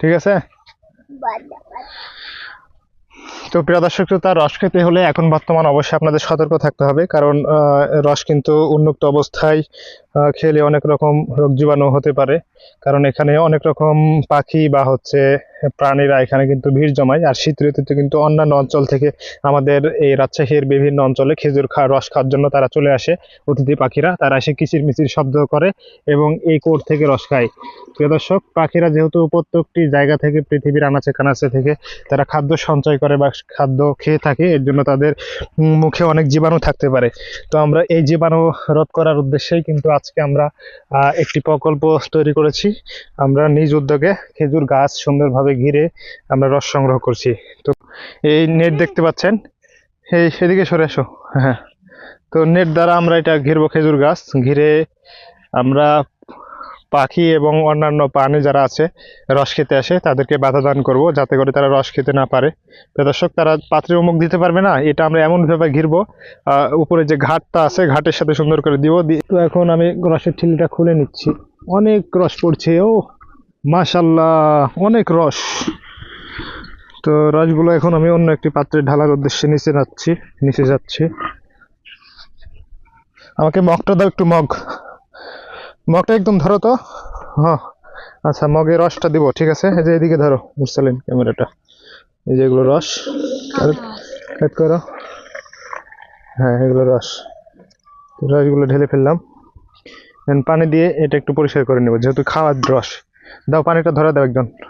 ঠিক আছে। তো প্রিয় দর্শক শ্রোতা, রস খেতে হলে এখন বর্তমান অবশ্যই আপনাদের সতর্ক থাকতে হবে, কারণ রস কিন্তু উন্মুক্ত অবস্থায় খেলে অনেক রকম রোগ জীবাণু হতে পারে। কারণ এখানে অনেক রকম পাখি বা হচ্ছে প্রাণীরা এখানে কিন্তু ভিড় জমায়। আর শীত ঋতুতে কিন্তু অন্যান্য অঞ্চল থেকে আমাদের এই রাজশাহীর বিভিন্ন অঞ্চলে খেজুর রস খাওয়ার জন্য তারা চলে আসে। অতিথি পাখিরা তারা এসে কিচিরমিচির শব্দ করে এবং এই কোর থেকে রস খায়। প্রিয় দর্শক, পাখিরা যেহেতু প্রত্যেকটি জায়গা থেকে, পৃথিবীর আনাচে কানাচে থেকে তারা খাদ্য সঞ্চয় করে বা খাদ্য খেয়ে থাকে, এর জন্য তাদের মুখে অনেক জীবাণু থাকতে পারে। তো আমরা এই জীবাণু রোধ করার উদ্দেশ্যেই কিন্তু আজকে আমরা একটি প্রকল্প তৈরি করেছি। আমরা নিজ উদ্যোগে খেজুর গাছ সুন্দরভাবে ঘিরে আমরা রস সংগ্রহ করছি। তো এই নেট দেখতে পাচ্ছেন, এই সেদিকে সরে আসো। হ্যাঁ, তো নেট দ্বারা আমরা এটা ঘিরবো, খেজুর গাছ ঘিরে আমরা পাখি এবং অন্যান্য প্রাণী যারা আছে রস খেতে আসে তাদেরকে বাধা দান করবো, যাতে করে তারা রস খেতে না পারে। তো দর্শক, তারা পাত্রে মুখ দিতে পারবে না, এটা আমরা এমনভাবে ঘিরবো, উপরে যে ঘাটটা আছে ঘাটের সাথে সুন্দর করে দিব। তো এখন আমি রসের ঠিলিটা খুলে নিচ্ছি। অনেক রস পড়ছে, ও মাশাল্লাহ, অনেক রস। তো রসগুলো এখন আমি অন্য একটি পাত্রে ঢালার উদ্দেশ্যে নিচে যাচ্ছি। আমাকে মগটা দাও, একটু মগটা একদম ধরো তো। হ্যাঁ, আচ্ছা, মগে রসটা দিব, ঠিক আছে। এই যে এদিকে ধরো মুরসালিন ক্যামেরাটা, এই যে এগুলো রস কাট করো। হ্যাঁ, এগুলো রসগুলো ঢেলে ফেললাম। পানি দিয়ে এটা একটু পরিষ্কার করে নেবো, যেহেতু খাওয়ার রস। দাও, পানিটা ধরে দাও একজন।